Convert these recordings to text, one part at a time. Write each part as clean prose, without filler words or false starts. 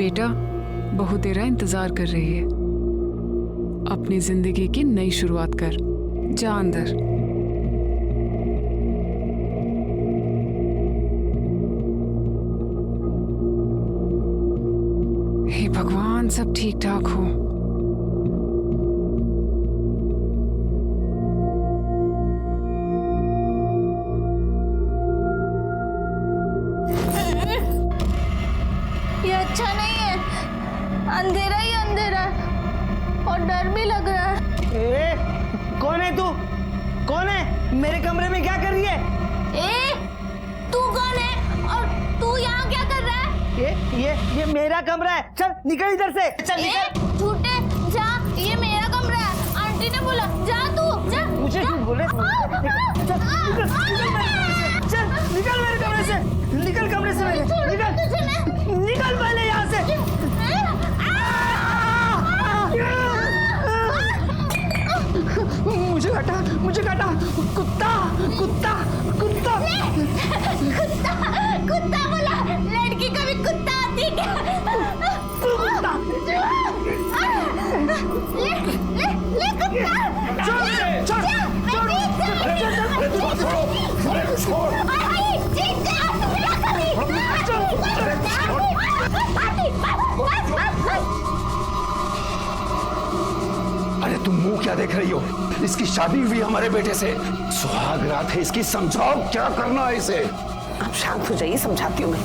बेटा बहुत तेरा इंतजार कर रही है। अपनी जिंदगी की नई शुरुआत कर। जा अंदर। हे भगवान, सब ठीक ठाक हो। ये अच्छा नहीं है, अंधेरा ही अंधेरा और डर भी लग रहा है। कौन है तू? कौन है? मेरे कमरे में क्या कर रही है? तू कौन है और तू यहाँ क्या कर रहा है? ये मेरा कमरा है। चल निकल इधर से। चल निकल। झूठे जा, ये मेरा कमरा है। आंटी ने बोला जा, तू जा। मुझे क्यों बोले? चल निकल मेरे कमरे से। निकल कमरे से मेरे। निकल पहले यहाँ से। मुझे काटा कुत्ता कुत्ता कुत्ता कुत्ता बोला, लड़की कभी कुत्ता आती क्या? कुत्ता ले कुत्ता। अरे तुम मुंह क्या देख रही हो? इसकी शादी हुई हमारे बेटे से, सुहाग रात है इसकी। समझाओ क्या करना है इसे। आप शांत हो जाइए, समझाती हूँ मैं।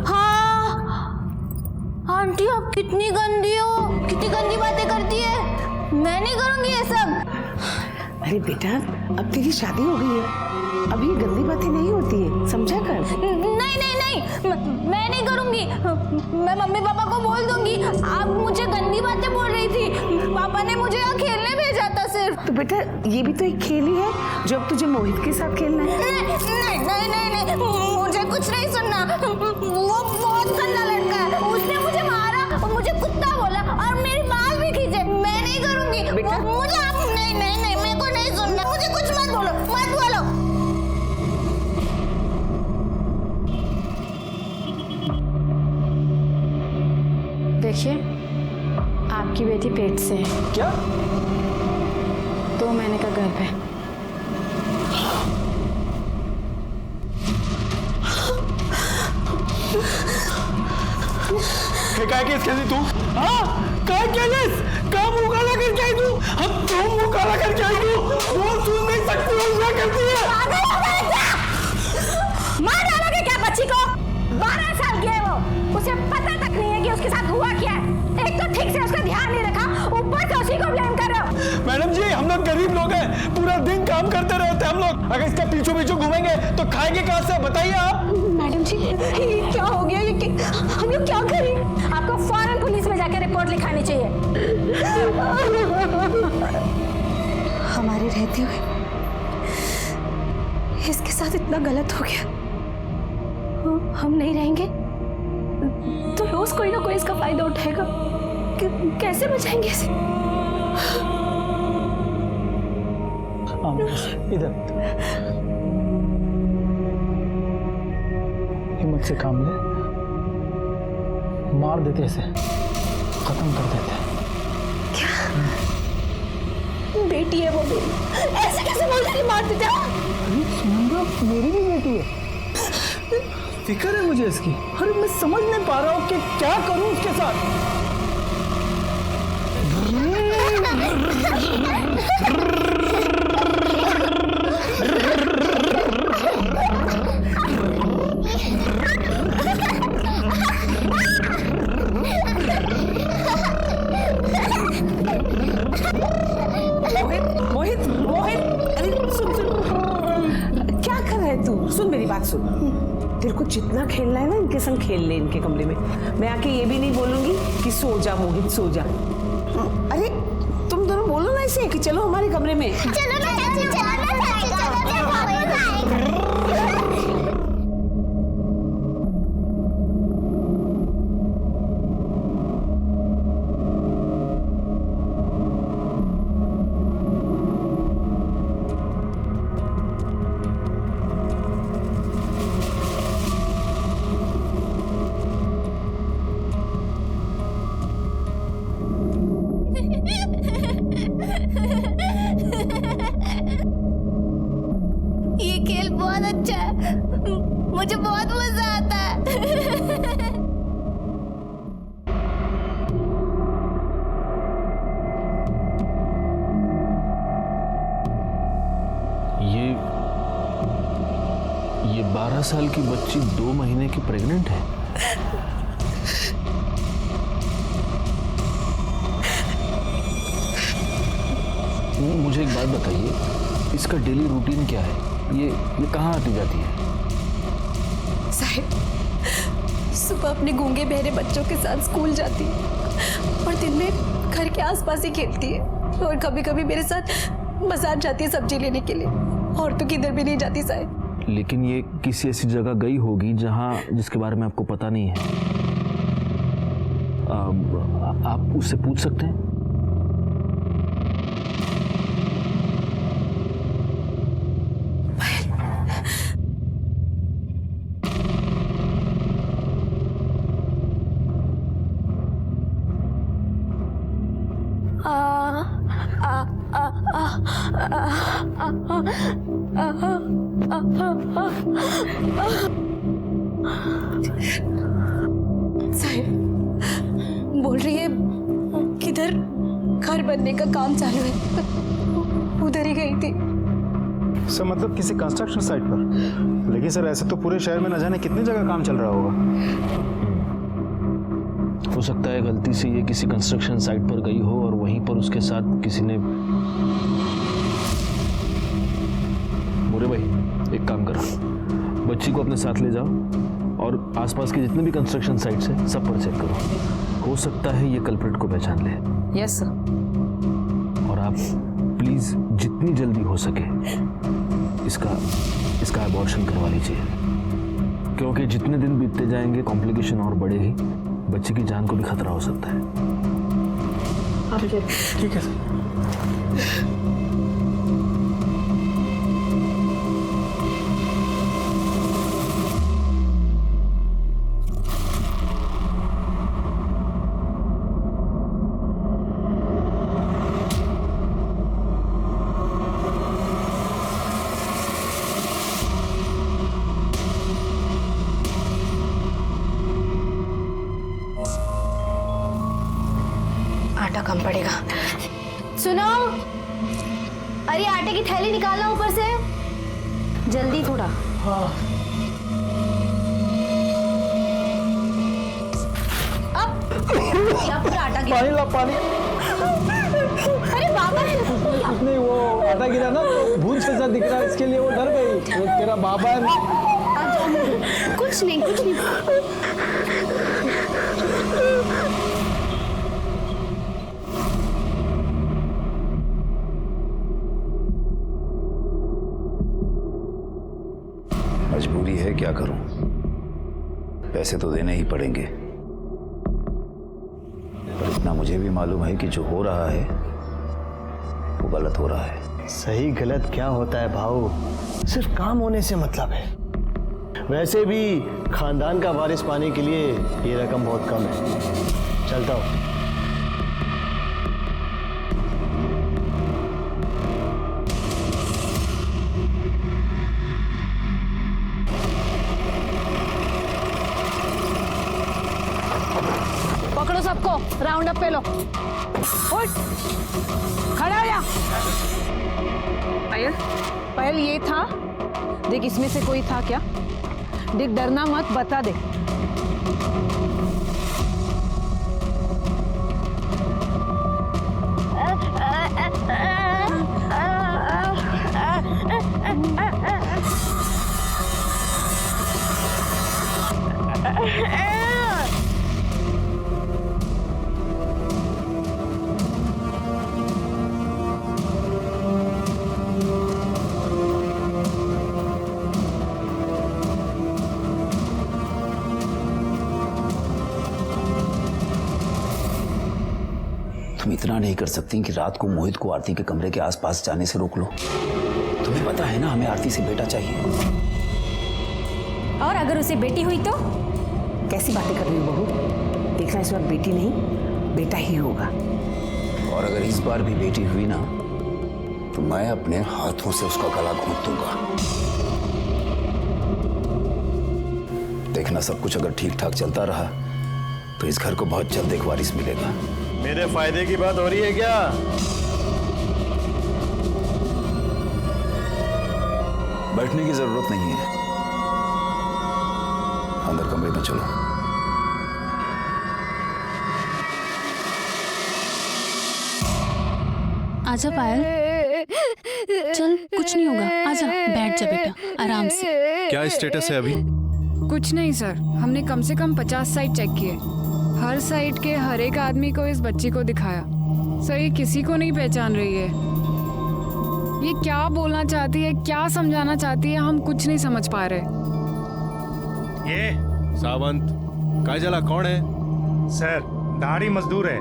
हाँ आंटी, आप कितनी गंदी हो, कितनी गंदी बातें करती है। मैं नहीं करूंगी ये सब। अरे बेटा, अब तेरी शादी हो गई है, अभी गंदी बातें नहीं होती है, समझा कर। नहीं नहीं नहीं, मैं नहीं करूंगी। मैं मम्मी पापा को बोल दूंगी आप मुझे गंदी बातें बोल रही थी। पापा ने मुझे यहाँ खेलने भेजा था सिर्फ। तो बेटा ये भी तो एक खेल ही है जो अब तुझे मोहित के साथ खेलना है। नहीं, मुझे कुछ नहीं सुनना। वो बहुत गंदा लड़का है, उसने मुझे मारा और मुझे कुत्ता बोला और मेरी बाल भी खींचे। मैं नहीं करूंगी मुझे आप नहीं, मेरे को नहीं सुनना। मुझे कुछ मत बोलो, मत बोलो। देखिए, आपकी बेटी पेट से है। क्या? 2 महीने का गर्भ है। क्या केस खेली तू? हाँ क्या केस? क्या मुंह काला करके आई तू? हम तुम मुंह काला करके आई तू? वो सुन नहीं सकती हो क्या करती है? मार डालोगे क्या बच्ची को? 12 साल की है वो, उसे पता तक नहीं है कि उसके साथ हुआ क्या है। एक तो ठीक से उसका ध्यान नहीं रखा, ऊपर से उसी को ब्लेम कर रहे हो। मैडम जी, हम लोग गरीब लोग हैं, पूरा दिन काम करते रहते हैं हम लोग। अगर इसका पीछू पीछू घूमेंगे तो खाएंगे कहाँ से? बताइए आप। मैडम जी, ये क्या हो गया? हम लोग क्या करें? आपको फौरन पुलिस में जाकर रिपोर्ट लिखानी चाहिए। हमारे रहते हुए इसके साथ इतना गलत हो गया। हम नहीं रहेंगे तो रोज कोई ना कोई इसका फायदा उठाएगा। कैसे बचाएंगे इसे? इधर हिम्मत से काम ले, मार देते इसे, खत्म कर देते। बेटी है वो मेरी, ऐसे कैसे बोल रही? मार देते हो? मेरी भी बेटी है, फिक्र है मुझे इसकी। अरे मैं समझ नहीं पा रहा हूँ कि क्या करूँ उसके साथ। मोहित, अरे सुन, क्या कर रहा है तू? सुन मेरी बात सुन, तेरे को जितना खेलना है ना इनके संग खेल ले, इनके कमरे में। मैं आके ये भी नहीं बोलूंगी कि सो जा मोहित, सो जा। अरे तुम दोनों बोलो ना इसे कि चलो हमारे कमरे में। चलो ना चाची, चलो ना चाची, चलो ना भाभी। मुझे बहुत मजा आता है। ये 12 साल की बच्ची 2 महीने की प्रेग्नेंट है। मुझे एक बात बताइए, इसका डेली रूटीन क्या है? ये कहाँ आती जाती है? साहिब, सुबह अपने गूंगे बहरे बच्चों के साथ स्कूल जाती है और दिन में घर के आसपास ही खेलती है, और कभी कभी मेरे साथ बाजार जाती है सब्जी लेने के लिए, और तो किधर भी नहीं जाती साहिब। लेकिन ये किसी ऐसी जगह गई होगी जिसके बारे में आपको पता नहीं है। आप उससे पूछ सकते हैं। साहिब बोल रही है किधर घर बनने का काम चालू है, उधर ही गई थी। सर मतलब किसी कंस्ट्रक्शन साइट पर? लेकिन सर ऐसे तो पूरे शहर में न जाने कितनी जगह काम चल रहा होगा। हो सकता है गलती से ये किसी कंस्ट्रक्शन साइट पर गई हो और वहीं पर उसके साथ किसी ने। मोरे भाई एक काम करो, बच्ची को अपने साथ ले जाओ और आसपास के जितने भी कंस्ट्रक्शन साइट्स हैं सब पर चेक करो। हो सकता है ये कल्प्रिट को पहचान ले। Yes sir. और आप प्लीज जितनी जल्दी हो सके इसका अबॉर्शन करवा लीजिए, क्योंकि जितने दिन बीतते जाएंगे कॉम्प्लिकेशन और बढ़ेगी, बच्चे की जान को भी खतरा हो सकता है। ठीक है सर। आटा कम पड़ेगा। सुनो, अरे आटे की थैली निकालना ऊपर से, जल्दी थोड़ा। अब पूरा आटा गिरा। पानी ला पानी। अरे बाबा नहीं, वो आटा गिरा ना तो भूत जैसा दिख रहा है, इसके लिए वो डर गई। वो तेरा बाबा है। कुछ नहीं कुछ नहीं। मजबूरी है, क्या करूं, पैसे तो देने ही पड़ेंगे। पर इतना मुझे भी मालूम है कि जो हो रहा है वो गलत हो रहा है। सही गलत क्या होता है भाऊ, सिर्फ काम होने से मतलब है। वैसे भी खानदान का वारिस पाने के लिए ये रकम बहुत कम है। चलता हूँ। पकड़ो सबको, राउंड अप पे लो। उठ, खड़ा हो जा। पायल, पायल ये था, देख इसमें से कोई था क्या? देख डरना मत, बता दे। तुम इतना नहीं कर सकती कि रात को मोहित को आरती के कमरे के आसपास जाने से रोक लो? तुम्हें पता है ना हमें आरती से बेटा चाहिए। और अगर उसे बेटी हुई तो? कैसी बातें कर रही हो बहू? देखना इस बार बेटी नहीं बेटा ही होगा। और अगर इस बार भी बेटी हुई ना तो मैं अपने हाथों से उसका गला घोंट दूंगा। महीना सब कुछ अगर ठीक ठाक चलता रहा तो इस घर को बहुत जल्द एक वारिस मिलेगा। मेरे फायदे की बात हो रही है क्या? बैठने की जरूरत नहीं है, अंदर कमरे में चलो। आजा पायल, चल कुछ नहीं होगा, आजा बैठ जा बेटा आराम से। क्या स्टेटस है अभी? कुछ नहीं सर, हमने कम से कम 50 साइट चेक किए। हर साइट के हर एक आदमी को इस बच्ची को दिखाया। सर ये किसी को नहीं पहचान रही है। ये क्या बोलना चाहती है, क्या समझाना चाहती है, हम कुछ नहीं समझ पा रहे। ये सावंत काजला कौन है? सर दाढ़ी मजदूर है,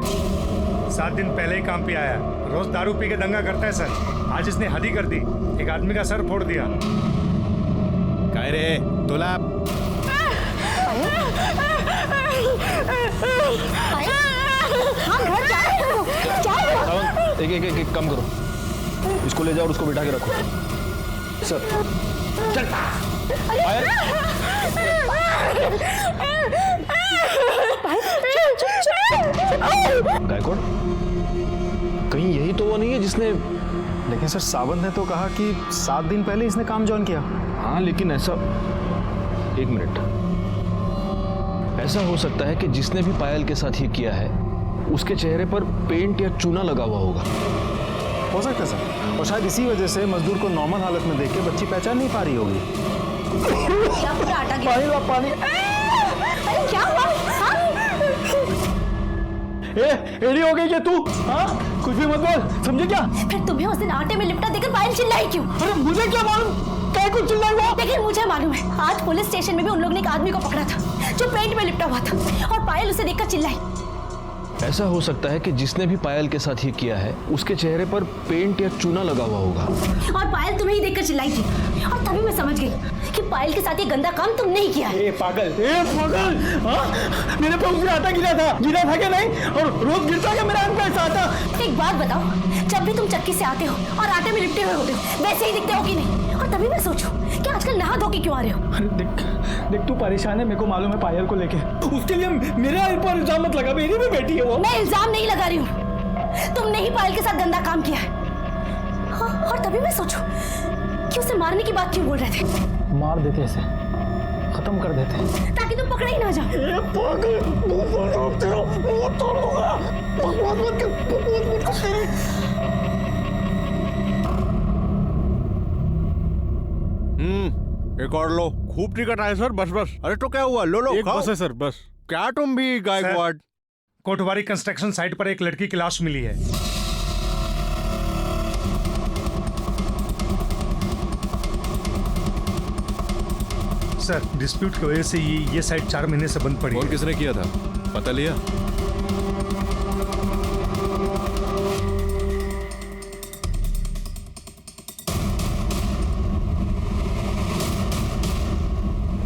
7 दिन पहले ही काम पे आया। रोज दारू पी के दंगा करता है सर। आज इसने हद ही कर दी, एक आदमी का सर फोड़ दिया। काय रे तोला? सावंत एक काम करो, इसको ले जाओ और उसको बिठा के रखो। सर चल पायल। गायकवाड़, कहीं यही तो वो नहीं है जिसने? लेकिन सर सावंत ने तो कहा कि 7 दिन पहले इसने काम ज्वाइन किया। हाँ लेकिन ऐसा, एक मिनट, ऐसा हो सकता है कि जिसने भी पायल के साथ ये किया है उसके चेहरे पर पेंट या चूना लगा हुआ होगा। हो सकता है सर, और शायद इसी वजह से मजदूर को नॉर्मल हालत में देख के बच्ची पहचान नहीं पा रही होगी। क्या पूरा आटा गिरा? पानी अरे क्या हुआ? एड़ी हो गई क्या तू? हाँ कुछ भी मत बोल, समझे क्या? फिर तुम्हें उस दिन आटे में लिपटा देकर पायल चिल्लाई क्यों? अरे मुझे क्या मालूम क्या कुछ चिल्लाई हुआ? लेकिन मुझे मालूम है, आज पुलिस स्टेशन में भी उन लोगों ने एक आदमी को पकड़ा था जो पेंट में लिपटा हुआ था और पायल उसे देखकर चिल्लाई। ऐसा हो सकता है कि जिसने भी पायल के साथ ये किया है उसके चेहरे पर पेंट या चूना लगा हुआ होगा। और पायल तुम्हें ही देखकर चिल्लाई थी और तभी मैं समझ गई कि पायल के साथ ये गंदा काम तुमने ही किया है। पागल, हाँ? मेरे पे उसने आटा गिरा था क्या नहीं? और रोज गिरता क्या मेरा अंक पे ऐसा आटा? एक बात बताओ, जब भी तुम चक्की से आते हो और आटे में लिपटे हुए होते हो वैसे ही दिखते हो कि नहीं? और तभी मैं सोचूं कि आजकल नहा धो के क्यों आ रहे हो? अरे देख तू परेशान है, मेरे को मालूम है पायल को लेके। उसके लिए मेरे ऊपर इल्जाम मत लगा, मेरी भी बेटी है वो। मैं इल्जाम नहीं लगा रही हूँ, तुमने ही पायल के साथ गंदा काम किया है। हाँ, और तभी मैं सोचूं कि उसे मारने की बात क्यों बोल रहे थे? मार देते ऐसे, खत्म कर देते ताकि तुम पकड़े ही ना जाओ। एक और लो, खूब टिकट आए सर। बस बस। अरे तो क्या हुआ, लो एक बस है सर, बस। क्या तुम भी गायकवाड़? कोटवारी कंस्ट्रक्शन साइट पर एक लड़की की लाश मिली है। सर डिस्प्यूट की वजह से ये साइट 4 महीने से बंद पड़ी है। और किसने किया था पता लिया?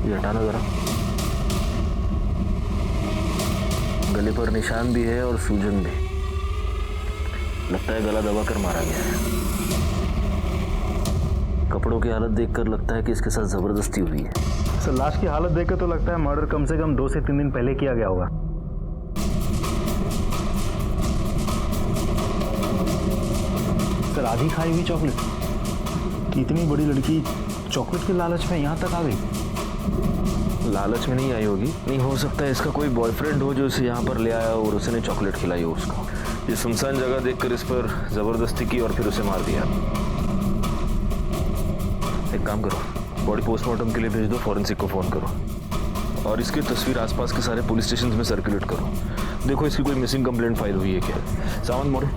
ये हटाना जरा। गले पर निशान भी है और सूजन भी। लगता है गला दबाकर मारा गया है। कपड़ों की हालत देखकर लगता है कि इसके साथ जबरदस्ती हुई है। सर लाश की हालत देखकर तो लगता है मर्डर कम से कम 2 से 3 दिन पहले किया गया होगा। सर आधी खाई हुई चॉकलेट कि इतनी बड़ी लड़की चॉकलेट के लालच में यहाँ तक आ गई? लालच में नहीं आई होगी, नहीं हो सकता है इसका कोई बॉयफ्रेंड हो जो इसे यहाँ पर ले आया और उसने चॉकलेट खिलाई हो उसको। ये सुनसान जगह देखकर इस पर जबरदस्ती की और फिर उसे मार दिया। एक काम करो, बॉडी पोस्टमार्टम के लिए भेज दो, फॉरेंसिक को फोन करो और इसकी तस्वीर आसपास के सारे पुलिस स्टेशन में सर्कुलेट करो। देखो इसकी कोई मिसिंग कंप्लेंट फाइल हुई है क्या। सावंत मोड़े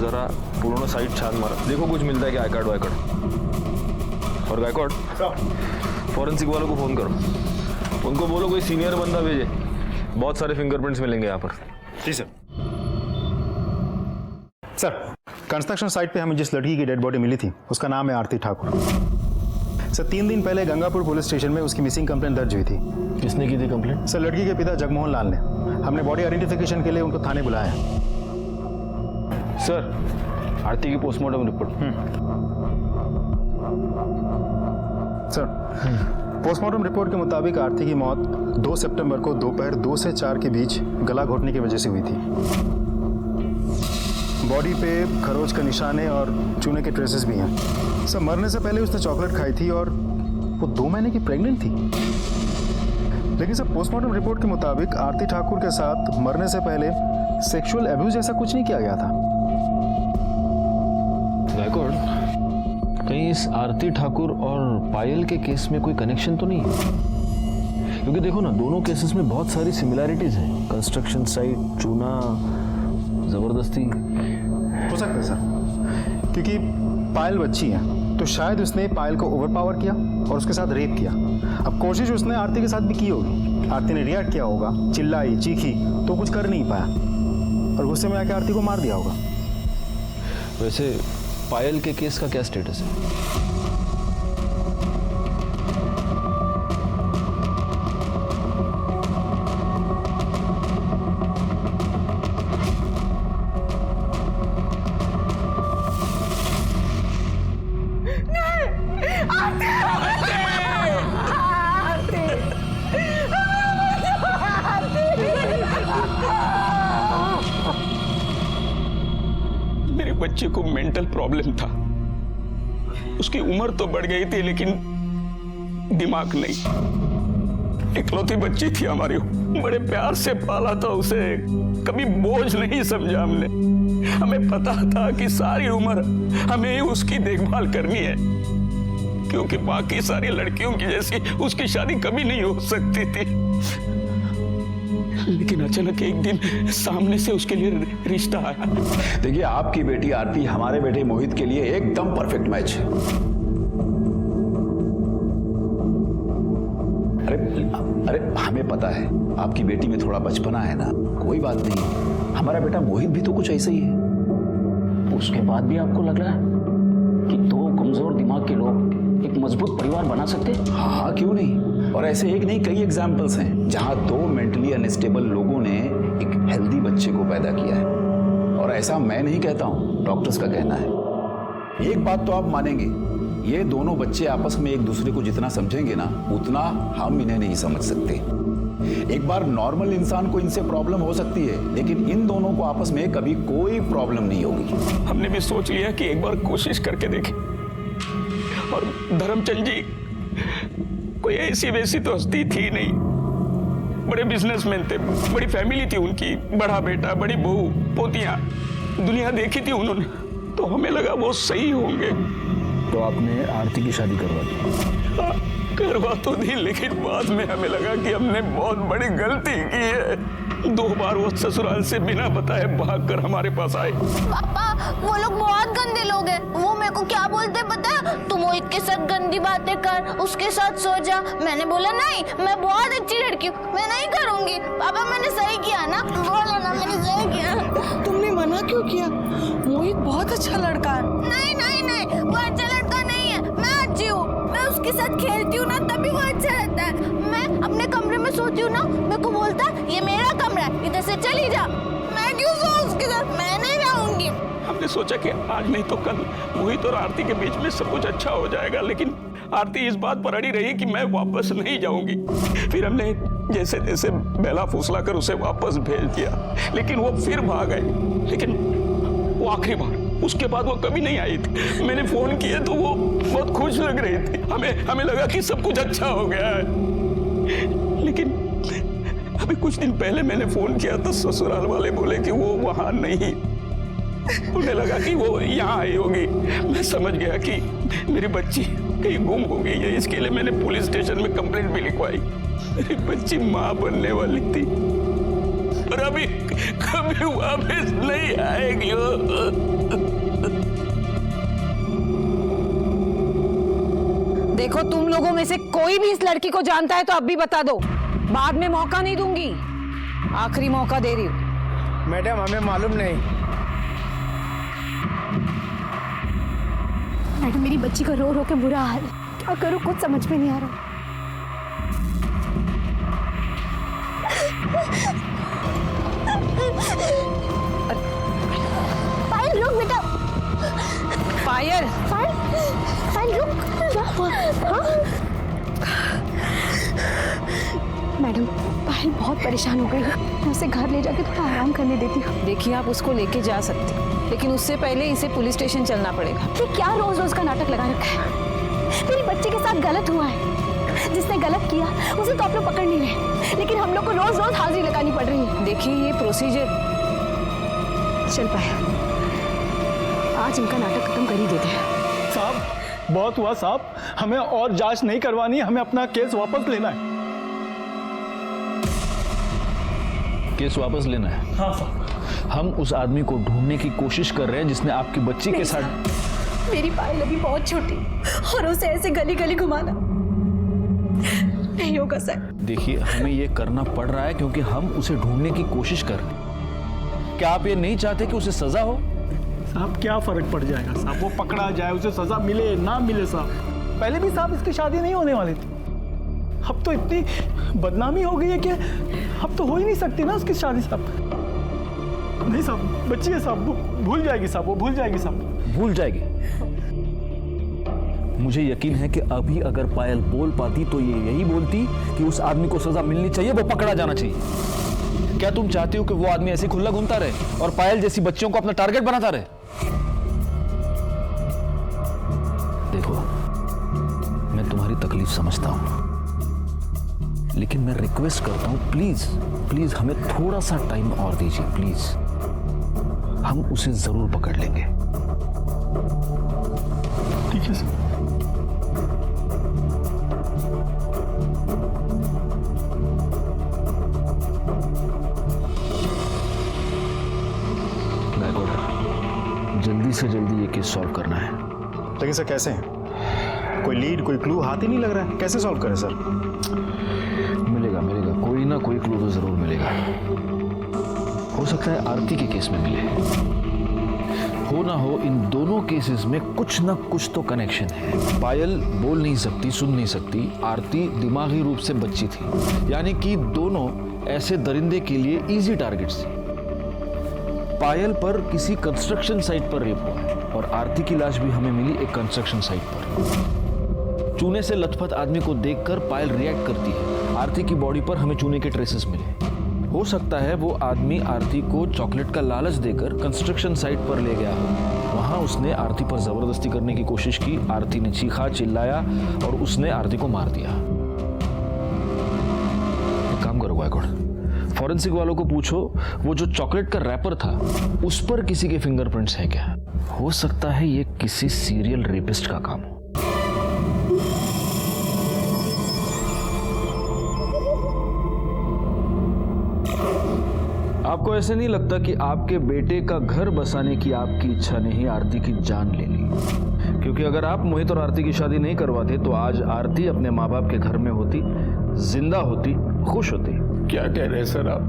जरा पूर्ण साइट छान मारा, देखो कुछ मिलता है क्या, आई कार्ड वाई कार्ड। और गायकवाड़ फॉरेंसिक वालों को फोन करो, उनको बोलो कोई सीनियर बंदा भेजे, बहुत सारे फिंगरप्रिंट्स मिलेंगे यहाँ पर। जी सर। सर कंस्ट्रक्शन साइट पे हमें जिस लड़की की डेड बॉडी मिली थी उसका नाम है आरती ठाकुर। सर 3 दिन पहले गंगापुर पुलिस स्टेशन में उसकी मिसिंग कंप्लेंट दर्ज हुई थी। किसने की थी कंप्लेंट? सर लड़की के पिता जगमोहन लाल ने। हमने बॉडी आइडेंटिफिकेशन के लिए उनको थाने बुलाया है। सर आरती की postmortem report. Sir postmortem report के मुताबिक आरती की मौत 2 सितंबर को दोपहर 2 से 4 के बीच गला घोटने की वजह से हुई थी। बॉडी पे खरोच का निशान है और चूने के ट्रेसेस भी हैं। सब मरने से पहले उसने चॉकलेट खाई थी और वो 2 महीने की प्रेग्नेंट थी। लेकिन सब पोस्टमार्टम रिपोर्ट के मुताबिक आरती ठाकुर के साथ मरने से पहले सेक्सुअल एब्यूज ऐसा कुछ नहीं किया गया था। गायकवाड़, कहीं इस आरती ठाकुर और पायल के केस में कोई कनेक्शन तो नहीं है? क्योंकि देखो ना, दोनों केसेस में बहुत सारी सिमिलैरिटीज हैं। कंस्ट्रक्शन साइट, चूना, जबरदस्ती। हो सकता है सर, क्योंकि पायल बच्ची है तो शायद उसने पायल को ओवरपावर किया और उसके साथ रेप किया। अब कोशिश उसने आरती के साथ भी की होगी। आरती ने रिएक्ट किया होगा, चिल्लाई, चीखी, तो कुछ कर नहीं पाया और गुस्से में आके आरती को मार दिया होगा। वैसे पायल के केस का क्या स्टेटस है? मेरे बच्चे को मेंटल प्रॉब्लम था। उसकी उम्र तो बढ़ गई थी लेकिन दिमाग नहीं। इकलौती बच्ची थी हमारी, बड़े प्यार से पाला था उसे, कभी बोझ नहीं समझा हमने। हमें पता था कि सारी उम्र हमें ही उसकी देखभाल करनी है, क्योंकि बाकी सारी लड़कियों की जैसी उसकी शादी कभी नहीं हो सकती थी। लेकिन अचानक एक दिन सामने से उसके लिए रिश्ता आया। देखिए, आपकी बेटी आरती हमारे बेटे मोहित के लिए एकदम परफेक्ट मैच है। अरे हमें पता है आपकी बेटी में थोड़ा बचपना है ना, कोई बात नहीं। हमारा बेटा मोहित भी तो कुछ ऐसा ही है। उसके बाद भी आपको लग रहा है कि 2 कमजोर दिमाग के लोग एक मजबूत परिवार बना सकते? हाँ, क्यों नहीं। और ऐसे एक नहीं, कई एग्जाम्पल्स हैं जहां 2 मेंटली अनस्टेबल लोगों ने एक हेल्दी बच्चे को पैदा किया है। और ऐसा मैं नहीं कहता हूं, डॉक्टर्स का कहना है। एक बात तो आप मानेंगे, ये दोनों बच्चे आपस में एक दूसरे को जितना समझेंगे ना, उतना हम इन्हें नहीं समझ सकते। एक बार नॉर्मल इंसान को इनसे प्रॉब्लम हो सकती है, लेकिन इन दोनों को आपस में कभी कोई प्रॉब्लम नहीं होगी। हमने भी सोच लिया कि एक बार कोशिश करके देखें। और धर्मचंद जी कोई ऐसी वैसी तो हस्ती थी नहीं, बड़े बिजनेसमैन थे, बड़ी फैमिली थी उनकी, बड़ा बेटा, बड़ी बहू, पोतियां, दुनिया देखी थी उन्होंने। तो हमें लगा वो सही होंगे। तो आपने आरती की शादी करवा दी? करवा तो दी, लेकिन बाद में हमें लगा कि हमने बहुत बड़ी गलती की है। 2 बार वो ससुराल से बिना बताए भागकर हमारे पास आए। पापा, वो लोग बहुत गंदे लोग हैं। वो मेरे को क्या बोलते पता है? तू मोहित के साथ गंदी बातें कर, उसके साथ सो जा। मैंने बोला नहीं, मैं बहुत अच्छी लड़की हूँ, मैं नहीं करूँगी। पापा, मैंने सही किया ना? बोलो ना, मैंने सही किया। तुमने मना क्यों किया? मोहित बहुत अच्छा लड़का है। नहीं नहीं नहीं, वो अच्छा लड़का नहीं है। मैं अच्छी हूँ, मैं उसके साथ खेलती हूँ ना, तभी वो अच्छा रहता है। मैं अपने कमरे में सोती हूँ ना, मेरे को बोलता है ये मेरा कमरा है, इधर से चली जा। मैं क्यों सोऊं उसके साथ? मैं नहीं जाऊंगी। हमने सोचा कि आज नहीं तो कल मोहित और आरती के बीच में सब कुछ अच्छा हो जाएगा, लेकिन आरती इस बात पर अड़ी रही कि मैं वापस नहीं जाऊंगी। फिर हमने जैसे तैसे बेला फुसला कर उसे वापस भेज दिया, लेकिन वो फिर भाग गई। लेकिन वो आखिरी बार, उसके बाद वो कभी नहीं आई थी। मैंने फोन किया तो वो बहुत खुश लग रही थी। हमें लगा कि सब कुछ अच्छा हो गया है। लेकिन अभी कुछ दिन पहले मैंने फोन किया तो ससुराल वाले बोले कि वो वहां नहीं। उन्हें लगा कि वो यहाँ आई होगी। मैं समझ गया कि मेरी बच्ची कहीं गुम हो गई है। इसके लिए मैंने पुलिस स्टेशन में कंप्लेंट भी लिखवाई। मेरी बच्ची माँ बनने वाली थी और अभी कभी वापस नहीं आएगी। देखो, तुम लोगों में से कोई भी इस लड़की को जानता है तो अब भी बता दो, बाद में मौका नहीं दूंगी। आखिरी मौका दे रही हूँ। मैडम, हमें मालूम नहीं। मैडम, मेरी बच्ची का रो रो के बुरा हाल, क्या करूं कुछ समझ में नहीं आ रहा। पायल, रुक बेटा। पायल, पायल रुक। हाँ? पायल बहुत परेशान हो गई है, मैं उसे घर ले जाके थोड़ा आराम करने देती हूँ। देखिए आप उसको लेके जा सकते हैं, लेकिन उससे पहले इसे पुलिस स्टेशन चलना पड़ेगा। ये क्या रोज रोज का नाटक लगा रखा है? मेरी बच्चे के साथ गलत हुआ है, जिसने गलत किया उसे तो आप लोग पकड़ नहीं रहे, लेकिन हम लोग को रोज रोज हाजिरी लगानी पड़ रही है। देखिए ये प्रोसीजर चल पाए, आज इनका नाटक खत्म कर ही देते हैं। साहब बहुत हुआ साहब, हमें और जांच नहीं करवानी, हमें अपना केस वापस लेना है। केस वापस लेना है? हाँ साहब। हम उस आदमी को ढूंढने की कोशिश कर रहे हैं जिसने आपकी बच्ची के साथ। मेरी पायल अभी बहुत छोटी और उसे ऐसे गली गली घुमाना नहीं होगा सर। देखिए हमें ये करना पड़ रहा है क्योंकि हम उसे ढूंढने की कोशिश कर रहे हैं। क्या आप ये नहीं चाहते कि उसे सजा हो? साहब क्या फर्क पड़ जाएगा साहब, वो पकड़ा जाए, उसे सजा मिले ना मिले साहब। पहले भी साहब इसकी शादी नहीं होने वाली थी, अब तो इतनी बदनामी हो गई है कि अब तो हो ही नहीं सकती ना उसकी शादी साहब। नहीं साहब, बच्ची है साहब, भूल जाएगी साहब, वो भूल जाएगी साहब। भूल जाएगी? मुझे यकीन है कि अभी अगर पायल बोल पाती तो ये यही बोलती कि उस आदमी को सजा मिलनी चाहिए, वो पकड़ा जाना चाहिए। क्या तुम चाहती हो कि वो आदमी ऐसे खुला घूमता रहे और पायल जैसी बच्चियों को अपना टारगेट बनाता रहे? देखो मैं तुम्हारी तकलीफ समझता हूं, लेकिन मैं रिक्वेस्ट करता हूं प्लीज प्लीज हमें थोड़ा सा टाइम और दीजिए प्लीज। हम उसे जरूर पकड़ लेंगे। ठीक है सर। जल्दी से जल्दी ये केस सॉल्व करना है। लेकिन सर कैसे? कोई लीड, कोई क्लू हाथ ही नहीं लग रहा है, कैसे सॉल्व करें सर? मिलेगा मिलेगा, कोई ना कोई क्लू तो जरूर मिलेगा। हो सकता है आरती के केस में मिले, हो ना हो इन दोनों केसेस में कुछ ना कुछ तो कनेक्शन है। पायल बोल नहीं सकती, सुन नहीं सकती, आरती दिमागी रूप से बच्ची थी, यानी कि दोनों ऐसे दरिंदे के लिए इजी टारगेट्स थे। पायल पर किसी कंस्ट्रक्शन साइट पर रेप हुआ है और आरती की लाश भी हमें मिली एक कंस्ट्रक्शन साइट पर। चूने से लथपथ आदमी को देखकर पायल रिएक्ट करती है, आरती की बॉडी पर हमें चूने के ट्रेसेस मिले। हो सकता है वो आदमी आरती को चॉकलेट का लालच देकर कंस्ट्रक्शन साइट पर ले गया हो। वहां उसने आरती पर जबरदस्ती करने की कोशिश की, आरती ने चीखा चिल्लाया और उसने आरती को मार दिया। एक काम करो गायकवाड़, फॉरेंसिक वालों को पूछो वो जो चॉकलेट का रैपर था उस पर किसी के फिंगरप्रिंट्स हैं क्या? हो सकता है ये किसी सीरियल रेपिस्ट का काम हो। आपको ऐसे नहीं लगता कि आपके बेटे का घर बसाने की आपकी इच्छा ने ही आरती की जान ले ली? क्योंकि अगर आप मोहित और आरती की शादी नहीं करवाते तो आज आरती अपने माँ बाप के घर में होती, जिंदा होती, खुश होती। क्या कह रहे हैं सर आप?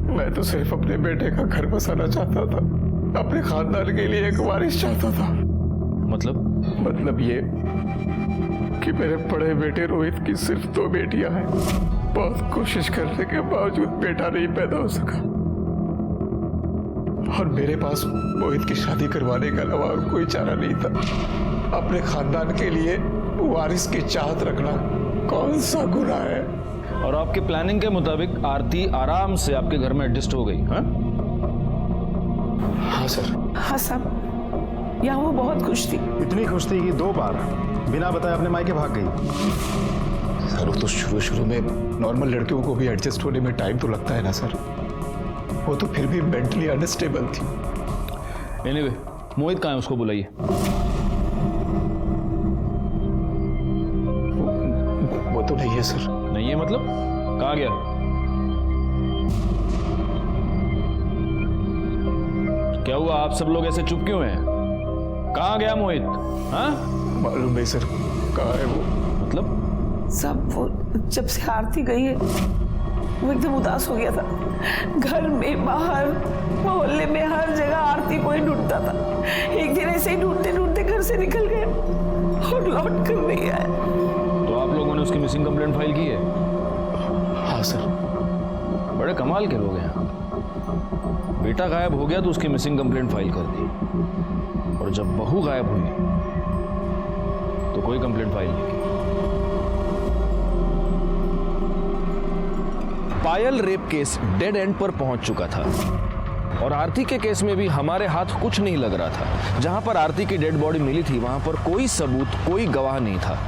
मैं तो सिर्फ अपने बेटे का घर बसाना चाहता था, अपने खानदान के लिए एक वारिस चाहता था। मतलब ये कि मेरे बड़े बेटे रोहित की सिर्फ 2 बेटियां हैं। बहुत कोशिश करने के बावजूद बेटा नहीं पैदा हो सका और मेरे पास मोहित की शादी करवाने के अलावा और कोई चारा नहीं था। अपने खानदान के लिए वारिस की चाहत रखना कौन सा गुनाह है? और आपके प्लानिंग के मुताबिक आरती आराम से आपके घर में एडजस्ट हो गई? हाँ सर। हाँ साहब, यहाँ वो बहुत खुश थी, इतनी खुश थी कि 2 बार बिना बताए अपने मायके भाग गई। सर वो तो शुरू में नॉर्मल लड़कियों को भी एडजस्ट होने में टाइम तो लगता है ना सर, वो तो फिर भी मेंटली अनस्टेबल थी। एनीवे, मोहित कहाँ है? उसको बुलाइए। वो तो नहीं है सर। नहीं है मतलब? कहाँ गया? क्या हुआ, आप सब लोग ऐसे चुप क्यों हैं? कहाँ गया मोहित? हाँ मालूम नहीं सर कहाँ है वो। मतलब? सब वो जब से आरती गई है वो एकदम उदास हो गया था। घर में, बाहर, मोहल्ले में, हर जगह आरती को ही ढूंढता था। एक दिन ऐसे ही ढूंढते ढूंढते घर से निकल गया और लौट कर नहीं आया। तो आप लोगों ने उसकी मिसिंग कंप्लेंट फाइल की है? हाँ सर। बड़े कमाल के लोग हैं। बेटा गायब हो गया तो उसकी मिसिंग कंप्लेंट फाइल कर दी, और जब बहू गायब हुई तो कोई कंप्लेंट फाइल नहीं की। पायल रेप केस डेड एंड पर पहुंच चुका था और आरती के केस में भी हमारे हाथ कुछ नहीं लग रहा था। जहां पर आरती की डेड बॉडी मिली थी वहां पर कोई सबूत, कोई गवाह नहीं था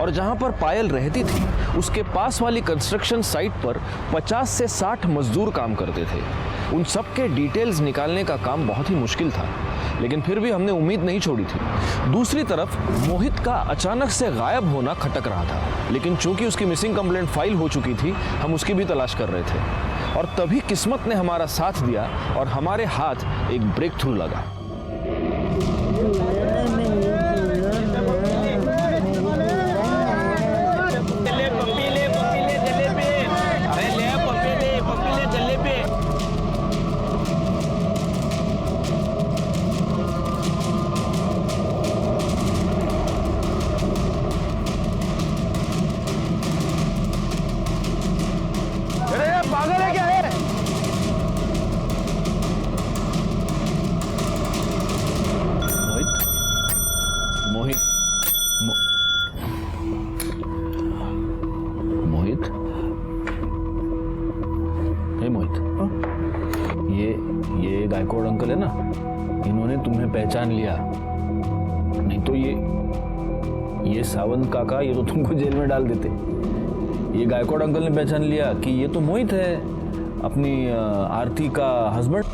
और जहां पर पायल रहती थी उसके पास वाली कंस्ट्रक्शन साइट पर 50 से 60 मजदूर काम करते थे। उन सब के डिटेल्स निकालने का काम बहुत ही मुश्किल था, लेकिन फिर भी हमने उम्मीद नहीं छोड़ी थी। दूसरी तरफ मोहित का अचानक से गायब होना खटक रहा था, लेकिन चूंकि उसकी मिसिंग कंप्लेंट फाइल हो चुकी थी, हम उसकी भी तलाश कर रहे थे और तभी किस्मत ने हमारा साथ दिया और हमारे हाथ एक ब्रेक थ्रू लगा। ये गायकवाड़ अंकल है ना, इन्होंने तुम्हें पहचान लिया। नहीं तो ये सावंत काका, ये तो तुमको जेल में डाल देते। ये गायकवाड़ अंकल ने पहचान लिया कि ये तो मोहित है, अपनी आरती का हस्बैंड।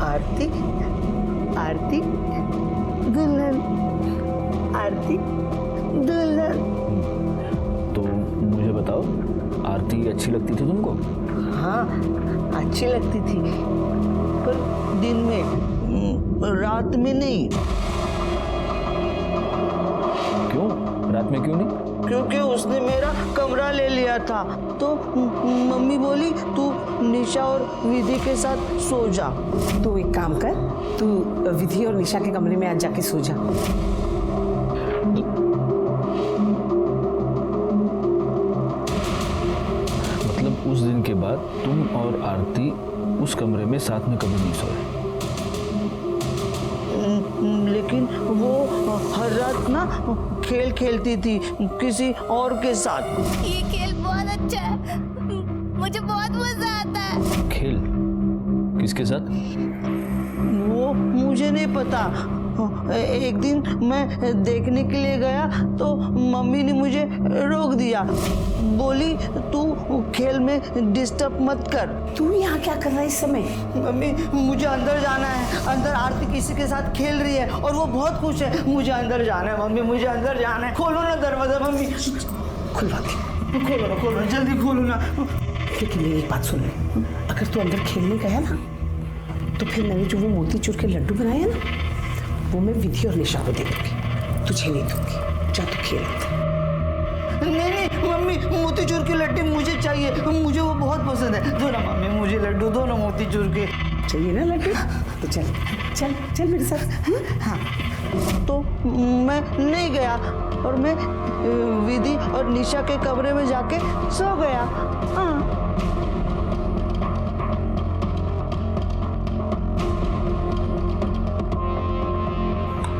आरती आरती दुल्हन, आरती दुल्हन। तो मुझे बताओ, आरती अच्छी लगती थी तुमको? हाँ, अच्छी लगती थी, पर दिन में, रात में नहीं। क्यों? रात में क्यों नहीं? क्योंकि उसने मेरा कमरा ले लिया था, तो मम्मी बोली तू निशा और विधि के साथ सो जा। तू एक काम कर, तू विधि और निशा के कमरे में आज जाके सो जा। मतलब उस दिन के बाद तुम और आरती उस कमरे में साथ में कभी नहीं सोए? लेकिन वो हर रात ना खेल खेलती थी किसी और के साथ। ये खेल बहुत अच्छा है, मुझे बहुत मजा आता है। खेल? किसके साथ? वो मुझे नहीं पता। एक दिन मैं देखने के लिए गया तो मम्मी ने मुझे रोक दिया, बोली तू खेल में डिस्टर्ब मत कर। तू यहाँ क्या कर रहा है इस समय? मम्मी मुझे अंदर जाना है, अंदर आरती किसी के साथ खेल रही है और वो बहुत खुश है। मुझे अंदर जाना है मम्मी, मुझे अंदर जाना है। खोलो ना दरवाजा मम्मी। खुलवा के खोलो ना, खोलो जल्दी खोलो ना। लेकिन मेरी एक बात सुन ले, अगर तू अंदर खेलने गया ना तो फिर मैंने जो वो मोतीचूर के लड्डू बनाए हैं ना, वो मैं विधि और निशा को दे दूंगी, तुझे नहीं दूंगी। जा तू खेल। नहीं मम्मी, मोतीचूर के लड्डू मुझे चाहिए, मुझे वो बहुत पसंद है। दो ना मम्मी मुझे लड्डू, दो ना मोतीचूर के। चाहिए ना लड्डू? तो चल चल चल मेरे साथ। हाँ, तो मैं नहीं गया और मैं विधि और निशा के कमरे में जाके सो गया। हाँ।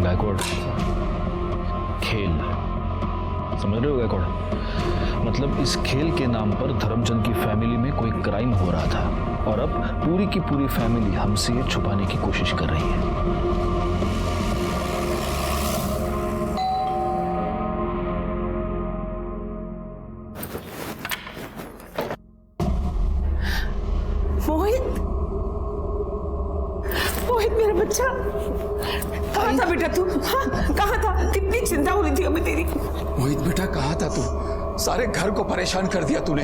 गायकवाड़, खेल समझ रहे हो गायकवाड़? मतलब इस खेल के नाम पर धर्मचंद की फैमिली में कोई क्राइम हो रहा था और अब पूरी की पूरी फैमिली हमसे ये छुपाने की कोशिश कर रही है। मोहित, मोहित मेरा बच्चा, कहाँ था बेटा तू? हाँ, कहाँ था? कितनी चिंता हो रही थी हमें तेरी। मोहित बेटा कहाँ था तू? सारे घर को परेशान कर दिया तूने,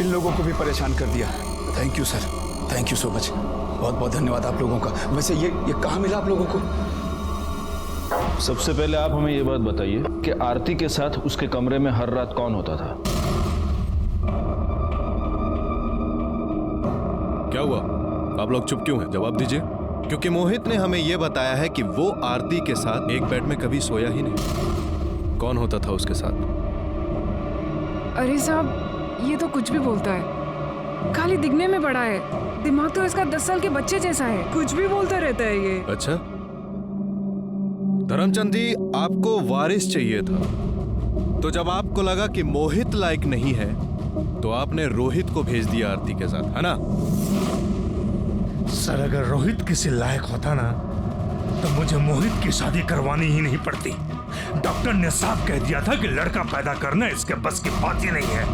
इन लोगों को भी परेशान कर दिया। Thank you sir, thank you so much, बहुत बहुत धन्यवाद आप लोगों का। वैसे ये कहाँ मिला आप लोगों को? सबसे पहले आप हमें ये बात बताइए कि आरती के साथ उसके कमरे में हर रात कौन होता था? क्या हुआ? आप लोग चुप क्यों हैं? जवाब दीजिए। क्योंकि मोहित ने हमें यह बताया है कि वो आरती के साथ एक बेड में कभी सोया ही नहीं। कौन होता था उसके साथ? अरे साहब, ये तो कुछ भी बोलता है, खाली दिखने में बड़ा है, दिमाग तो इसका 10 साल के बच्चे जैसा है, कुछ भी बोलता रहता है ये। अच्छा, धर्मचंद जी, आपको वारिस चाहिए था, तो जब आपको लगा कि मोहित लायक नहीं है तो आपने रोहित को भेज दिया आरती के साथ, है ना? सर अगर रोहित किसी लायक होता ना तो मुझे मोहित की शादी करवानी ही नहीं पड़ती। डॉक्टर ने साफ कह दिया था कि लड़का पैदा करना इसके बस की बात ही नहीं है।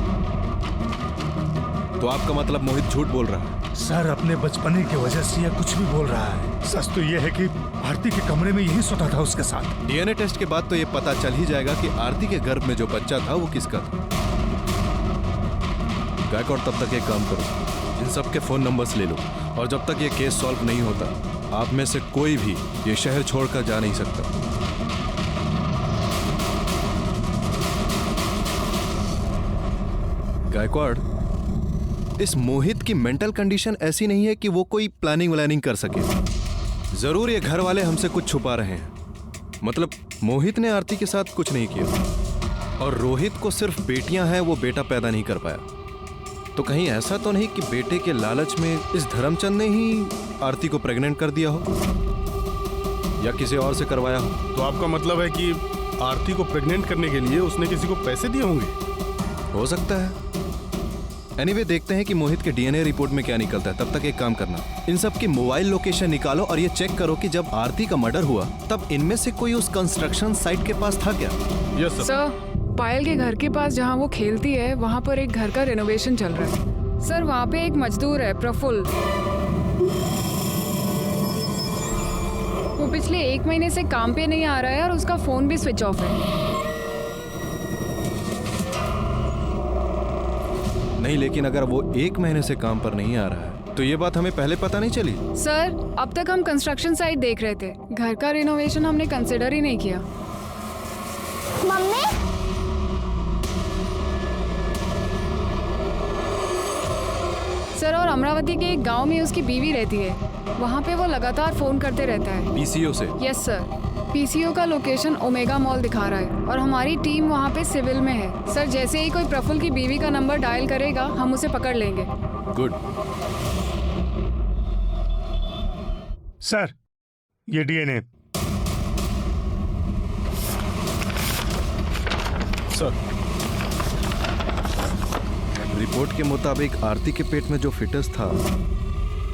तो आपका मतलब मोहित झूठ बोल रहा है? सर अपने बचपने की वजह से यह कुछ भी बोल रहा है। सच तो यह है कि आरती के कमरे में यही सोता था उसके साथ। डीएनए टेस्ट के बाद तो ये पता चल ही जाएगा कि आरती के गर्भ में जो बच्चा था वो किसका था। गायकवाड़, तब तक एक काम करो, इन सब के फोन नंबर्स ले लो और जब तक ये केस सॉल्व नहीं होता आप में से कोई भी ये शहर छोड़कर जा नहीं सकता। गायकवाड़, इस मोहित की मेंटल कंडीशन ऐसी नहीं है कि वो कोई प्लानिंग व्लानिंग कर सके। जरूर ये घर वाले हमसे कुछ छुपा रहे हैं। मतलब मोहित ने आरती के साथ कुछ नहीं किया और रोहित को सिर्फ बेटियां हैं, वो बेटा पैदा नहीं कर पाया। तो कहीं ऐसा तो नहीं कि बेटे के लालच में इस धर्मचंद ने ही आरती को प्रेग्नेंट कर दिया हो या किसी और से करवाया हो? तो आपका मतलब है कि आरती को प्रेग्नेंट करने के लिए उसने किसी को पैसे दिए होंगे? हो सकता है। एनीवे, देखते हैं कि मोहित के डीएनए रिपोर्ट में क्या निकलता है। तब तक एक काम करना, इन सब की मोबाइल लोकेशन निकालो और ये चेक करो कि जब आरती का मर्डर हुआ तब इनमें से कोई उस कंस्ट्रक्शन साइट के पास था क्या? यस सर, पायल के घर के पास जहाँ वो खेलती है वहाँ पर एक घर का रिनोवेशन चल रहा है। सर वहाँ पे एक मजदूर है, प्रफुल्ल। वो पिछले 1 महीने से काम पे नहीं आ रहा है और उसका फोन भी स्विच ऑफ है। नहीं, लेकिन अगर वो 1 महीने से काम पर नहीं आ रहा है तो ये बात हमें पहले पता नहीं चली। सर अब तक हम कंस्ट्रक्शन साइट देख रहे थे, घर का रिनोवेशन हमने कंसिडर ही नहीं किया। मम्मी सर, और अमरावती के एक गांव में उसकी बीवी रहती है, वहाँ पे वो लगातार फोन करते रहता है। पीसीओ से? यस सर, पीसीओ का लोकेशन ओमेगा मॉल दिखा रहा है और हमारी टीम वहाँ पे सिविल में है। सर जैसे ही कोई प्रफुल्ल की बीवी का नंबर डायल करेगा हम उसे पकड़ लेंगे। गुड। सर ये डीएनए। सर रिपोर्ट के मुताबिक आरती के पेट में जो फिटस था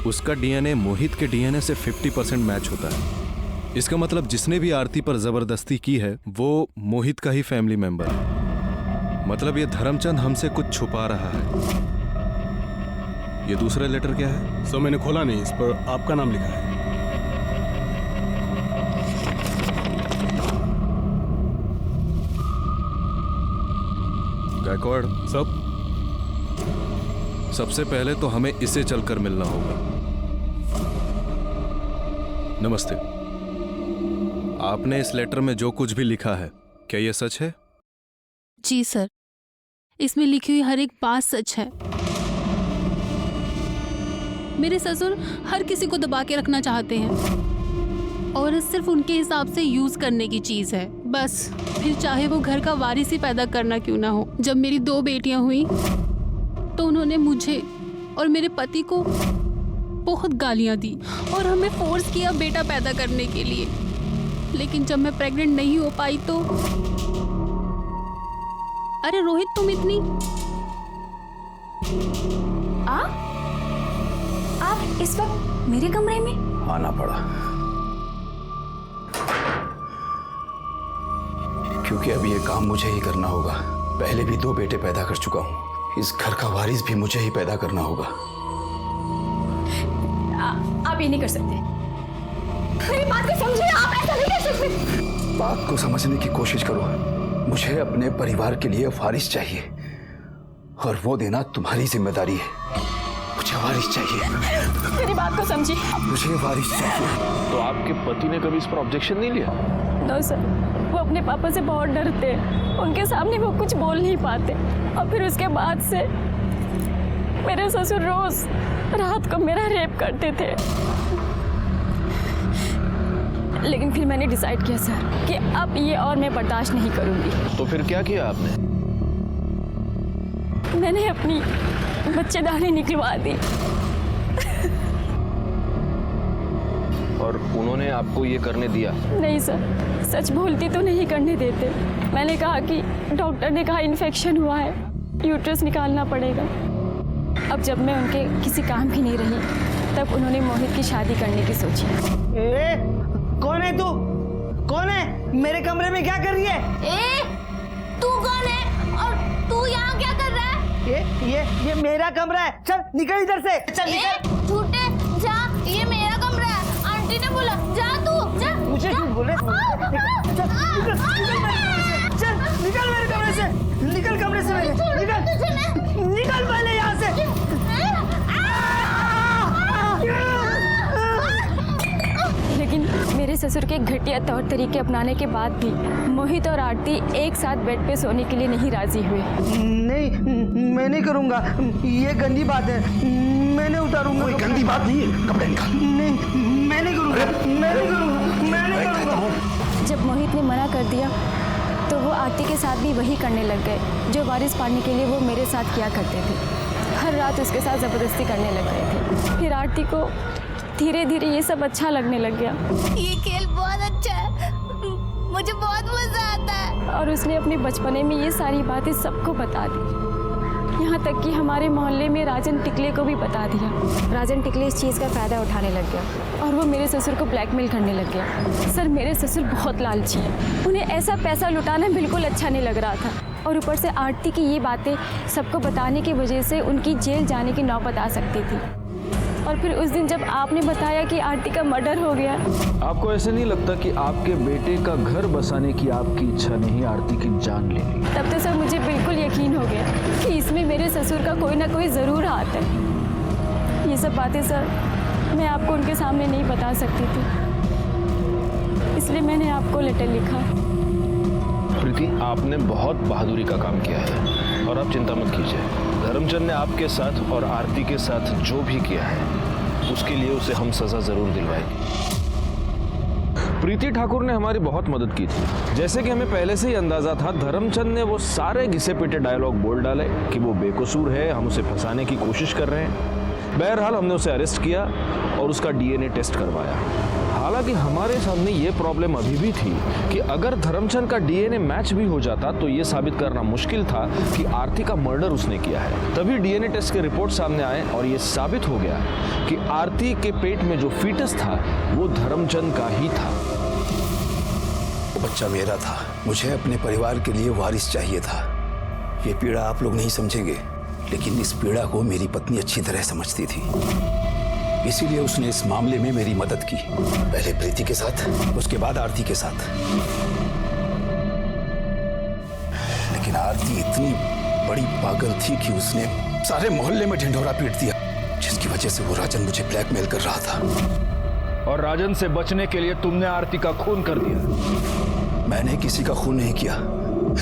उसका डीएनए मोहित के डीएनए से 50% मैच होता है। इसका मतलब जिसने भी आरती पर जबरदस्ती की है वो मोहित का ही फैमिली मेंबर है। मतलब ये धर्मचंद हमसे कुछ छुपा रहा है। ये दूसरा लेटर क्या है? सर मैंने खोला नहीं, इस पर आपका नाम लिखा है। गायकवाड़, सबसे पहले तो हमें इसे चलकर मिलना होगा। नमस्ते। आपने इस लेटर में जो कुछ भी लिखा है क्या ये सच है? जी सर, इसमें लिखी हुई हर एक बात सच है। मेरे ससुर हर किसी को दबा के रखना चाहते हैं और सिर्फ उनके हिसाब से यूज करने की चीज है बस, फिर चाहे वो घर का वारिस ही पैदा करना क्यों ना हो। जब मेरी 2 बेटियां हुई तो उन्होंने मुझे और मेरे पति को बहुत गालियां दी और हमें फोर्स किया बेटा पैदा करने के लिए। लेकिन जब मैं प्रेग्नेंट नहीं हो पाई तो अरे रोहित, तुम इतनी आप इस वक्त मेरे कमरे में? आना पड़ा क्योंकि अब ये काम मुझे ही करना होगा। पहले भी 2 बेटे पैदा कर चुका हूँ, इस घर का वारिस भी मुझे ही पैदा करना होगा। आप ये नहीं कर सकते। मेरी बात को समझिए, आप ऐसा नहीं कर सकते। बात को समझने की कोशिश करो। मुझे अपने परिवार के लिए वारिस चाहिए और वो देना तुम्हारी जिम्मेदारी है। मुझे वारिस चाहिए। मेरी बात को समझिए। मुझे वारिस चाहिए। तो आपके पति ने कभी इस पर ऑब्जेक्शन नहीं लिया? नो सर, वो अपने पापा से बहुत डरते हैं, उनके सामने वो कुछ बोल नहीं पाते। और फिर उसके बाद से मेरे ससुर रोज रात को मेरा रेप करते थे। लेकिन फिर मैंने डिसाइड किया सर कि अब ये और मैं बर्दाश्त नहीं करूंगी। तो फिर क्या किया आपने? मैंने अपनी बच्चेदानी निकलवा दी। और उन्होंने आपको ये करने दिया? नहीं सर, सच बोलती तो नहीं करने देते। मैंने कहा कि डॉक्टर ने कहा इन्फेक्शन हुआ है यूट्रस निकालना पड़ेगा। अब जब मैं उनके किसी काम की नहीं रही तब उन्होंने मोहित की शादी करने की सोची। कौन है तू? कौन है? मेरे कमरे में क्या कर रही है? तू कौन है और तू यहाँ क्या कर रहा है? ये मेरा कमरा है। चल निकल इधर से। चल निकल। झूठे जा, ये मेरा कमरा है। आंटी ने बोला जा तू जा। मुझे क्यों बोले? चल निकल मेरे कमरे से। निकल कमरे से मेरे। निकल पहले यहाँ से। लेकिन मेरे ससुर के घटिया तौर तरीके अपनाने के बाद भी मोहित और आरती एक साथ बेड पे सोने के लिए नहीं राजी हुए। नहीं, मैं नहीं करूँगा। ये गंदी बात है। मैं नहीं उतारूंगा। कोई गंदी बात नहीं है, कपड़े निकाल। नहीं, मैं नहीं करूँगा। मैं नहीं करूँगा। मैं नहीं करूँगा। जब मोहित ने मना कर दिया तो वो आरती के साथ भी वही करने लग गए जो वारिस पाने के लिए वो मेरे साथ किया करते थे। हर रात उसके साथ ज़बरदस्ती करने लग गए थे। फिर आरती को धीरे धीरे ये सब अच्छा लगने लग गया। ये खेल बहुत अच्छा है, मुझे बहुत मजा आता है। और उसने अपने बचपने में ये सारी बातें सबको बता दी, यहाँ तक कि हमारे मोहल्ले में राजन टिकले को भी बता दिया। राजन टिकले इस चीज़ का फ़ायदा उठाने लग गया और वो मेरे ससुर को ब्लैकमेल करने लग गया। सर, मेरे ससुर बहुत लालची हैं। उन्हें ऐसा पैसा लुटाना बिल्कुल अच्छा नहीं लग रहा था और ऊपर से आरती की ये बातें सबको बताने की वजह से उनकी जेल जाने की नौबत आ सकती थी। और फिर उस दिन जब आपने बताया कि आरती का मर्डर हो गया। आपको ऐसे नहीं लगता कि आपके बेटे का घर बसाने की आपकी इच्छा ने ही आरती की जान ले ली? तब तो सर मुझे बिल्कुल यकीन हो गया कि इसमें मेरे ससुर का कोई ना कोई ज़रूर हाथ है। ये सब बातें सर मैं आपको उनके सामने नहीं बता सकती थी, इसलिए मैंने आपको लेटर लिखा। प्रीति, आपने बहुत बहादुरी का काम किया है और आप चिंता मत कीजिए। धर्मचंद ने आपके साथ और आरती के साथ जो भी किया है उसके लिए उसे हम सजा जरूर दिलवाएंगे। प्रीति ठाकुर ने हमारी बहुत मदद की थी। जैसे कि हमें पहले से ही अंदाजा था, धर्मचंद ने वो सारे घिसे पिटे डायलॉग बोल डाले कि वो बेकसूर है, हम उसे फंसाने की कोशिश कर रहे हैं। बहरहाल हमने उसे अरेस्ट किया और उसका डीएनए टेस्ट करवाया। हालांकि हमारे सामने ये प्रॉब्लम अभी भी थी कि अगर धर्मचंद का डीएनए मैच भी हो जाता तो ये साबित करना मुश्किल था कि आरती का मर्डर उसने किया है। तभी डीएनए टेस्ट के रिपोर्ट सामने आए और ये साबित हो गया कि आरती के पेट में जो फीटस था वो धर्मचंद का ही था। वो बच्चा मेरा था, मुझे अपने परिवार के लिए वारिस चाहिए था। ये पीड़ा आप लोग नहीं समझेंगे, लेकिन इस पीड़ा को मेरी पत्नी अच्छी तरह समझती थी, इसीलिए उसने इस मामले में मेरी मदद की। पहले प्रीति के साथ, उसके बाद आरती के साथ। लेकिन आरती इतनी बड़ी पागल थी कि उसने सारे मोहल्ले में ढिंढोरा पीट दिया, जिसकी वजह से वो राजन मुझे ब्लैकमेल कर रहा था। और राजन से बचने के लिए तुमने आरती का खून कर दिया। मैंने किसी का खून नहीं किया।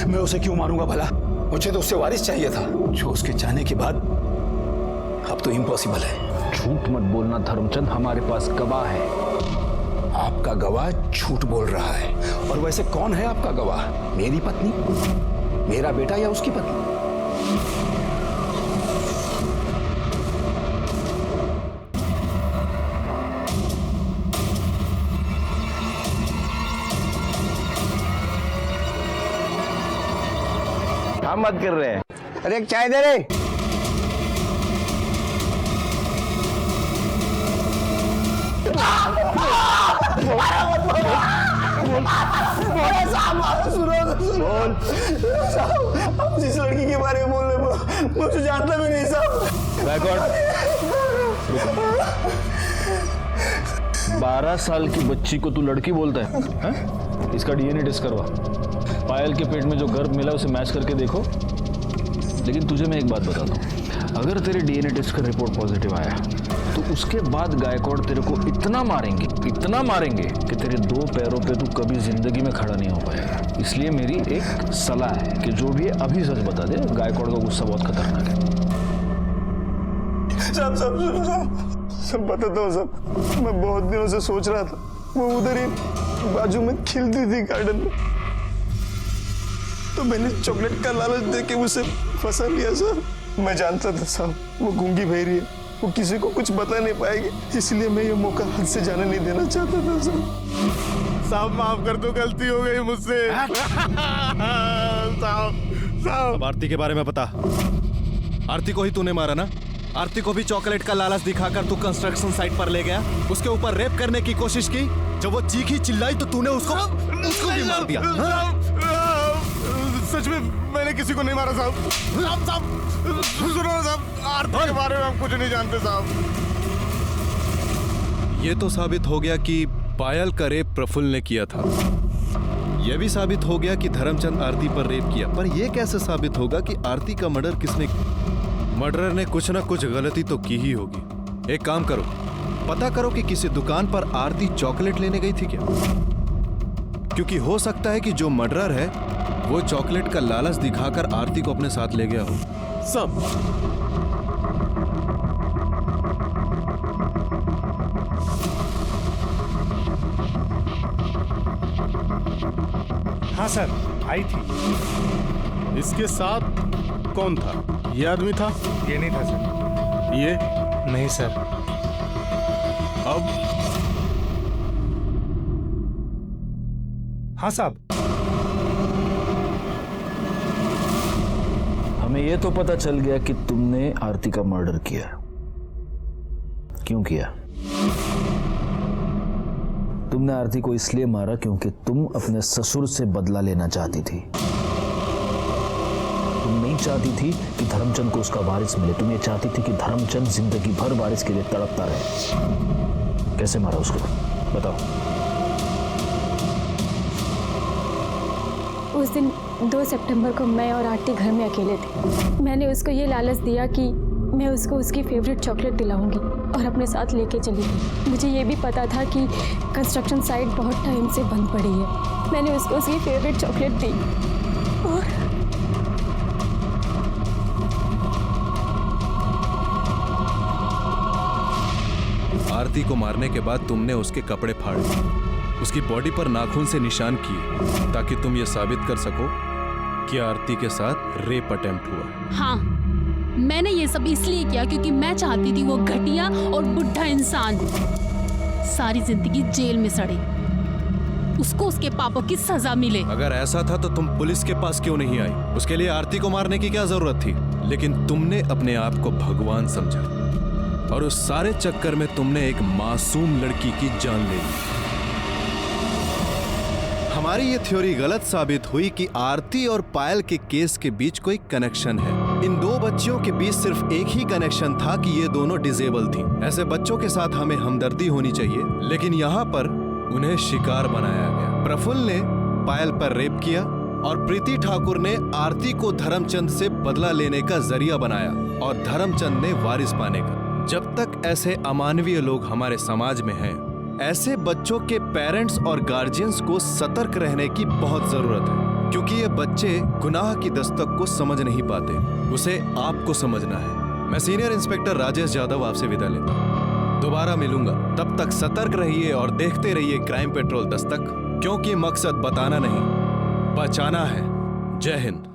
मैं उसे क्यों मारूंगा भला? मुझे तो उससे वारिस चाहिए था, जो उसके जाने के बाद अब तो इम्पॉसिबल है। झूठ मत बोलना धर्मचंद, हमारे पास गवाह है। आपका गवाह झूठ बोल रहा है। और वैसे कौन है आपका गवाह? मेरी पत्नी, मेरा बेटा या उसकी पत्नी? हम मत कर रहे हैं। अरे एक चाय दे रे। आप जिस लड़की के बारे में बोल रहे हैं मैं उसे जानता भी नहीं साहब। 12 साल की बच्ची को तू लड़की बोलता है, है? इसका डीएनए टेस्ट करवा। पायल के पेट में जो गर्भ मिला उसे मैच करके देखो। लेकिन तुझे मैं एक बात बताता हूँ, अगर तेरे डीएनए टेस्ट का रिपोर्ट पॉजिटिव आया तो उसके बाद गायकवाड़ तेरे को इतना मारेंगे कि तेरे 2 पैरों पे तू कभी जिंदगी में खड़ा नहीं हो पाएगा। इसलिए मेरी एक सलाह है कि जो भी है अभी सच बता दे। गायकवाड़ का गुस्सा बहुत खतरनाक है। सब बताता हूँ सब। मैं बहुत दिनों से सोच रहा था, वो उधर ही बाजू में खिलती थी गार्डन में, तो मैंने चॉकलेट का लालच देके उसे फंसा लिया सर। मैं जानता था साहब वो गूंगी बहरी है, वो किसी को कुछ बता नहीं पाएगी, इसलिए मैं ये मौका हाथ से जाने नहीं देना चाहता था सर। साहब माफ कर दो, गलती हो गई मुझसे। अब आरती के बारे में बता। आरती को ही तूने मारा ना? आरती को भी चॉकलेट का लालच दिखाकर तू कंस्ट्रक्शन साइट पर ले गया, उसके ऊपर रेप करने की कोशिश की। जब वो चीखी चिल्लाई तो तूने उसको भी मार दिया। सच में मैंने किसी को नहीं मारा साहब। सुनो ना साहब, आरती के बारे में हम कुछ नहीं जानते साहब। ये तो साबित हो गया कि पायल का रेप प्रफुल्ल ने किया था। यह भी साबित हो गया कि धर्मचंद आरती पर रेप किया। पर यह कैसे साबित होगा कि आरती का मर्डर किसने किया? मर्डरर ने कुछ ना कुछ गलती तो की ही होगी। एक काम करो, पता करो कि किसी दुकान पर आरती चॉकलेट लेने गई थी क्या, क्योंकि हो सकता है कि जो मर्डरर है वो चॉकलेट का लालच दिखाकर आरती को अपने साथ ले गया हो। सब हाँ सर, आई थी। इसके साथ कौन था? ये आदमी था? ये नहीं था सर। ये नहीं सर। अब हाँ साहब, हमें यह तो पता चल गया कि तुमने आरती का मर्डर किया। क्यों किया? तुमने आरती को इसलिए मारा क्योंकि तुम अपने ससुर से बदला लेना चाहती थी। तुम नहीं चाहती थी कि धर्मचंद को उसका वारिस मिले। तुम ये चाहती थी कि धर्मचंद जिंदगी भर वारिस के लिए तड़पता रहे। कैसे मारा उसको, बताओ। उस दिन 2 सितंबर को मैं और आरती घर में अकेले थे। मैंने उसको ये लालच दिया कि मैं उसको उसकी फेवरेट चॉकलेट दिलाऊंगी और अपने साथ लेके चली गई। मुझे ये भी पता था कि कंस्ट्रक्शन साइट बहुत टाइम से बंद पड़ी है। मैंने उसको उसकी फेवरेट चॉकलेट दी और आरती को मारने के बाद तुमने उसके कपड़े फाड़े, उसकी बॉडी पर नाखून से निशान किए, ताकि तुम ये साबित कर सको कि आरती के साथ रेप अटेम्प्ट हुआ। हाँ, मैंने ये सब इसलिए किया क्योंकि मैं चाहती थी वो घटिया और बुढ़ा इंसान सारी जिंदगी जेल में सड़े, उसको उसके पापों की सजा मिले। अगर ऐसा था तो तुम पुलिस के पास क्यों नहीं आई? उसके लिए आरती को मारने की क्या जरूरत थी? लेकिन तुमने अपने आप को भगवान समझा और उस सारे चक्कर में तुमने एक मासूम लड़की की जान ले ली। हमारी ये थ्योरी गलत साबित हुई कि आरती और पायल के केस के बीच कोई कनेक्शन है। इन दो बच्चियों के बीच सिर्फ एक ही कनेक्शन था कि ये दोनों डिसेबल थीं। ऐसे बच्चों के साथ हमें हमदर्दी होनी चाहिए, लेकिन यहाँ पर उन्हें शिकार बनाया गया। प्रफुल्ल ने पायल पर रेप किया और प्रीति ठाकुर ने आरती को धर्मचंद से बदला लेने का जरिया बनाया और धर्मचंद ने वारिस पाने का। जब तक ऐसे अमानवीय लोग हमारे समाज में हैं, ऐसे बच्चों के पेरेंट्स और गार्जियंस को सतर्क रहने की बहुत जरूरत है, क्योंकि ये बच्चे गुनाह की दस्तक को समझ नहीं पाते, उसे आपको समझना है। मैं सीनियर इंस्पेक्टर राजेश यादव आपसे विदा लेता हूँ। दोबारा मिलूंगा, तब तक सतर्क रहिए और देखते रहिए क्राइम पेट्रोल दस्तक, क्योंकि मकसद बताना नहीं, बचाना है। जय हिंद।